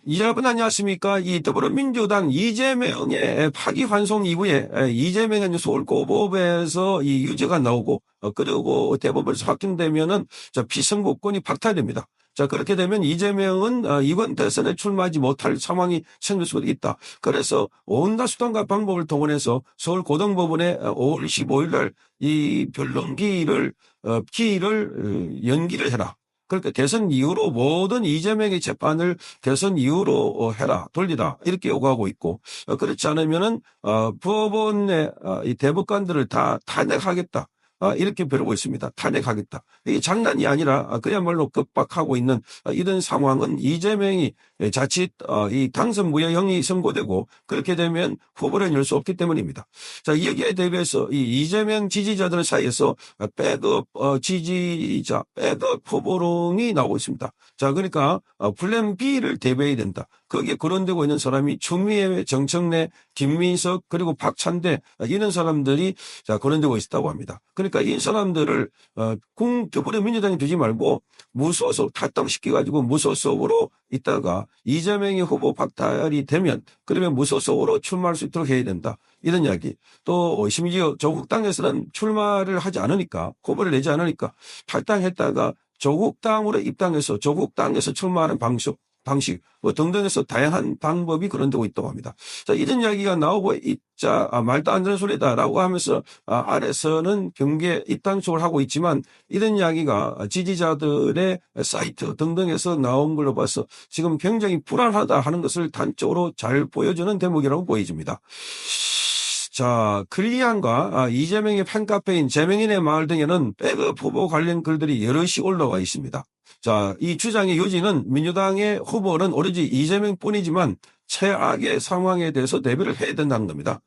여러분 안녕하십니까? 이 더불어민주당 이재명의 파기환송 이후에 이재명은 서울고법에서 이 유죄가 나오고 그리고 대법원에서 확정되면은 피선거권이 박탈됩니다. 자, 그렇게 되면 이재명은 이번 대선에 출마하지 못할 상황이 생길 수도 있다. 그래서 온갖 수단과 방법을 동원해서 서울고등법원에 5월 15일 날 이 변론기일을 연기를 해라. 그러니까 대선 이후로 모든 이재명의 재판을 대선 이후로 해라, 돌리라 이렇게 요구하고 있고 그렇지 않으면은 법원의 이 대법관들을 다 탄핵하겠다. 이렇게 벼르고 있습니다. 탄핵하겠다. 이게 장난이 아니라 그야말로 급박하고 있는 이런 상황은 이재명이 자칫 이 당선 무효형이 선고되고 그렇게 되면 후보를 열 수 없기 때문입니다. 자, 여기에 대비해서 이 이재명 지지자들 사이에서 백업 지지자, 백업 후보론이 나오고 있습니다. 자, 그러니까 플랜 B를 대비해야 된다. 거기에 거론되고 있는 사람이 추미애, 정청래, 김민석 그리고 박찬대 이런 사람들이 거론되고 있다고 합니다. 그러니까 이 사람들을 더불어민주당에 두지 말고 무소속 탈당시켜가지고 무소속으로 있다가 이재명이 후보 박탈이 되면 그러면 무소속으로 출마할 수 있도록 해야 된다. 이런 이야기. 또 심지어 조국당에서는 출마를 하지 않으니까 후보를 내지 않으니까 탈당했다가 조국당으로 입당해서 조국당에서 출마하는 방식 등등해서 다양한 방법이 거론되고 있다고 합니다. 자, 이런 이야기가 나오고 있자 말도 안 되는 소리다라고 하면서 아래서는 경계 입당촉을 하고 있지만 이런 이야기가 지지자들의 사이트 등등에서 나온 걸로 봐서 지금 굉장히 불안하다 하는 것을 단적으로 잘 보여주는 대목이라고 보여집니다. 자, 클리안과 이재명의 팬카페인 재명인의 마을 등에는 백업 후보 관련 글들이 여럿이 올라와 있습니다. 자, 이 주장의 요지는 민주당의 후보는 오로지 이재명뿐이지만 최악의 상황에 대해서 대비를 해야 된다는 겁니다.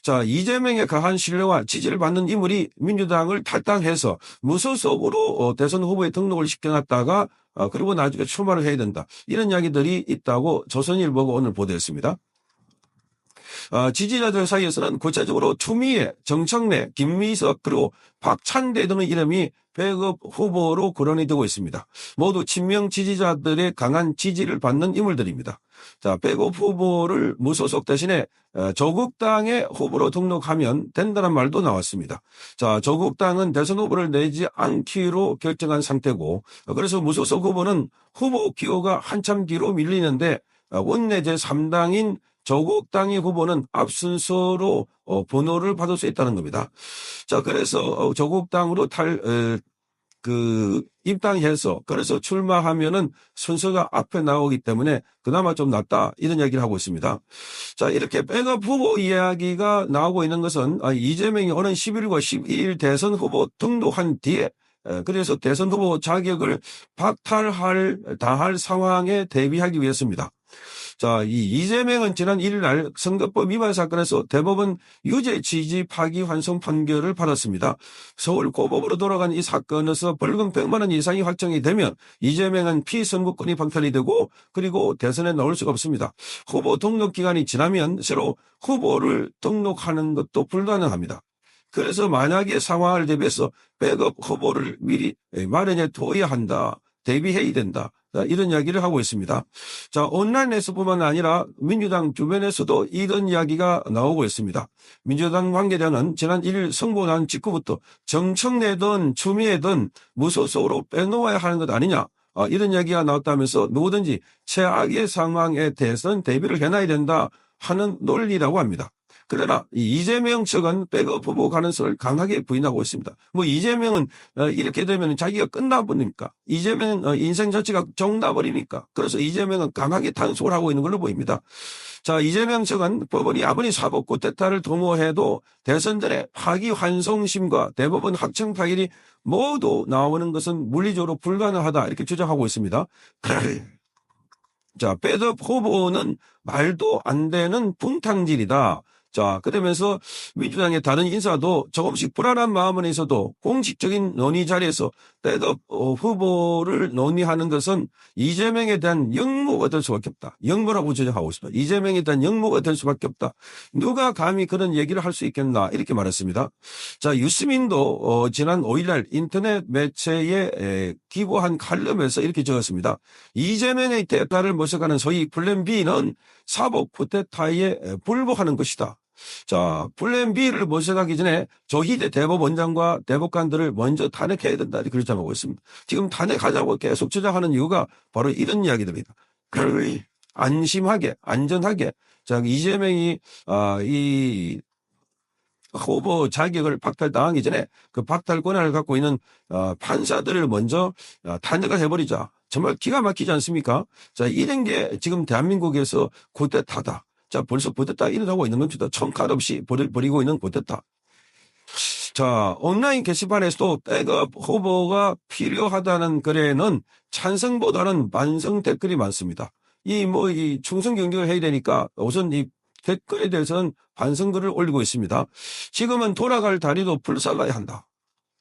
자, 이재명의 강한 신뢰와 지지를 받는 인물이 민주당을 탈당해서 무소속으로 대선 후보에 등록을 시켜놨다가 그리고 나중에 출마를 해야 된다. 이런 이야기들이 있다고 조선일보가 오늘 보도했습니다. 지지자들 사이에서는 구체적으로 추미애, 정청래, 김미석 그리고 박찬대 등의 이름이 백업 후보로 거론이 되고 있습니다. 모두 친명 지지자들의 강한 지지를 받는 인물들입니다. 자, 백업 후보를 무소속 대신에 조국당의 후보로 등록하면 된다는 말도 나왔습니다. 자, 조국당은 대선 후보를 내지 않기로 결정한 상태고 그래서 무소속 후보는 후보 기호가 한참 뒤로 밀리는데 원내 제3당인 조국당의 후보는 앞순서로 번호를 받을 수 있다는 겁니다. 자, 그래서 조국당으로 입당해서 그래서 출마하면은 순서가 앞에 나오기 때문에 그나마 좀 낫다 이런 이야기를 하고 있습니다. 자, 이렇게 백업 후보 이야기가 나오고 있는 것은 이재명이 오는 11일과 12일 대선 후보 등록한 뒤에 그래서 대선 후보 자격을 박탈할 상황에 대비하기 위해서입니다. 자, 이 이재명은 지난 1일 날 선거법 위반 사건에서 대법원 유죄 지지 파기환송 판결을 받았습니다. 서울고법으로 돌아간 이 사건에서 벌금 100만 원 이상이 확정이 되면 이재명은 피선거권이 박탈이 되고 그리고 대선에 나올 수가 없습니다. 후보 등록 기간이 지나면 새로 후보를 등록하는 것도 불가능합니다. 그래서 만약에 상황을 대비해서 백업 후보를 미리 마련해 둬야 한다. 대비해야 된다. 이런 이야기를 하고 있습니다. 자, 온라인에서뿐만 아니라 민주당 주변에서도 이런 이야기가 나오고 있습니다. 민주당 관계자는 지난 1일 선고 난 직후부터 정청래든 추미애든 무소속으로 빼놓아야 하는 것 아니냐. 이런 이야기가 나왔다면서 누구든지 최악의 상황에 대해서는 대비를 해놔야 된다 하는 논리라고 합니다. 그러나 이재명 측은 백업 후보 가능성을 강하게 부인하고 있습니다. 뭐 이재명은 이렇게 되면 자기가 끝나버리니까 이재명은 인생 자체가 종나버리니까 그래서 이재명은 강하게 단속을 하고 있는 걸로 보입니다. 자, 이재명 측은 법원이 아무리 사법 쿠데타를 도모해도 대선 전에 파기환송심과 대법원 확정 파일이 모두 나오는 것은 물리적으로 불가능하다 이렇게 주장하고 있습니다. 자, 백업 후보는 말도 안 되는 분탕질이다. 자, 그러면서 민주당의 다른 인사도 조금씩 불안한 마음은 있어도 공식적인 논의 자리에서 백업 후보를 논의하는 것은 이재명에 대한 역모가 될 수밖에 없다. 역모라고 주장하고 있습니다. 이재명에 대한 역모가 될 수밖에 없다. 누가 감히 그런 얘기를 할 수 있겠나 이렇게 말했습니다. 자, 유시민도 지난 5일날 인터넷 매체에 기고한 칼럼에서 이렇게 적었습니다. 이재명의 대가를 모셔가는 소위 플랜 B는 사법 쿠데타에 불복하는 것이다. 자, 플랜 B를 모셔가기 전에 조희대 대법원장과 대법관들을 먼저 탄핵해야 된다. 이렇게 주장하고 있습니다. 지금 탄핵하자고 계속 주장하는 이유가 바로 이런 이야기들입니다. 안심하게, 안전하게. 자, 이재명이, 이 후보 자격을 박탈당하기 전에 그 박탈 권한을 갖고 있는 판사들을 먼저 탄핵을 해버리자. 정말 기가 막히지 않습니까? 자, 이런 게 지금 대한민국에서 쿠데타다. 자, 벌써 쿠데타 일어나고 있는 겁니다. 총칼 없이 벌이고 있는 쿠데타. 자, 온라인 게시판에서도 백업 후보가 필요하다는 글에는 찬성보다는 반성 댓글이 많습니다. 이 충성 경쟁을 해야 되니까 우선 이 댓글에 대해서는 반성글을 올리고 있습니다. 지금은 돌아갈 다리도 불살라야 한다.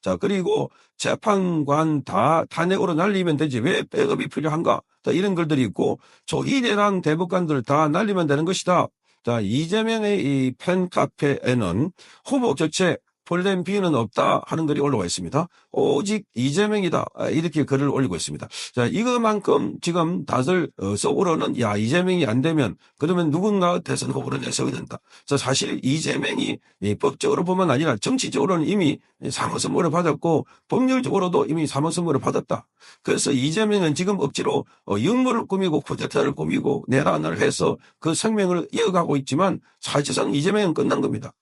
자, 그리고 재판관 다 탄핵으로 날리면 되지 왜 백업이 필요한가? 자, 이런 글들이 있고 조희대랑 대법관들 다 날리면 되는 것이다. 자, 이재명의 이 팬카페에는 후보 교체 플랜 B는 없다 하는 글이 올라와 있습니다. 오직 이재명이다 이렇게 글을 올리고 있습니다. 자, 이거만큼 지금 다들 속으로는 야, 이재명이 안 되면 그러면 누군가 대선 후보를 내세워야 된다. 자, 사실 이재명이 법적으로 보면 아니라 정치적으로는 이미 사모선고를 받았고 법률적으로도 이미 사모선고를 받았다. 그래서 이재명은 지금 억지로 역모를 꾸미고 쿠데타를 꾸미고 내란을 해서 그 생명을 이어가고 있지만 사실상 이재명은 끝난 겁니다.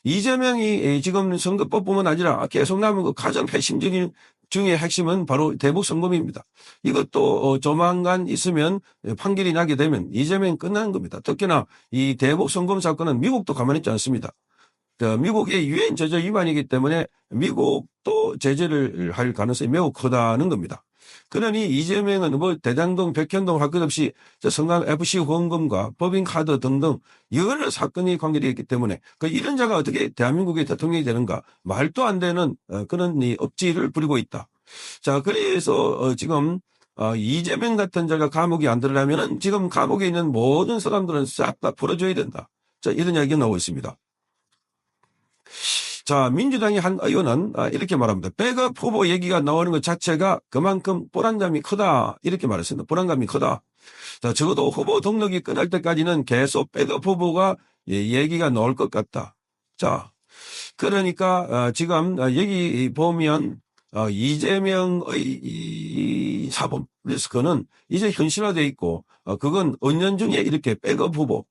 이재명이 지금 선거법뿐만 아니라 계속 남은 그 가장 핵심적인 중의 핵심은 바로 대북선거입니다. 이것도 조만간 있으면 판결이 나게 되면 이재명이 끝나는 겁니다. 특히나 이 대북선거 사건은 미국도 가만히 있지 않습니다. 미국의 유엔 제재 위반이기 때문에 미국도 제재를 할 가능성이 매우 크다는 겁니다. 그러니 이재명은 뭐 대장동, 백현동 할 것 없이 성남 FC 후원금과 법인카드 등등 여러 사건이 관계되어 있기 때문에 이런 자가 어떻게 대한민국의 대통령이 되는가 말도 안 되는 그런 억지를 부리고 있다. 자, 그래서 지금 이재명 같은 자가 감옥에 안 들어가면은 지금 감옥에 있는 모든 사람들은 싹 다 풀어줘야 된다. 자, 이런 이야기가 나오고 있습니다. 자, 민주당의 한 의원은 이렇게 말합니다. 백업 후보 얘기가 나오는 것 자체가 그만큼 불안감이 크다. 이렇게 말했습니다. 불안감이 크다. 자, 적어도 후보 등록이 끝날 때까지는 계속 백업 후보가 얘기가 나올 것 같다. 자, 그러니까 지금 여기 보면 이재명의 이 사법 리스크는 이제 현실화되어 있고 그건 은연중에 이렇게 백업 후보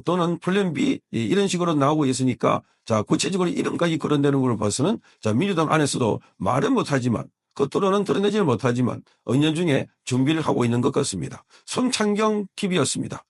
또는 플랜 B 이런 식으로 나오고 있으니까 자, 구체적으로 이름까지 거론되는 걸 봐서는 자, 민주당 안에서도 말은 못하지만 겉으로는 드러내지는 못하지만 은연중에 준비를 하고 있는 것 같습니다. 손창경 TV였습니다.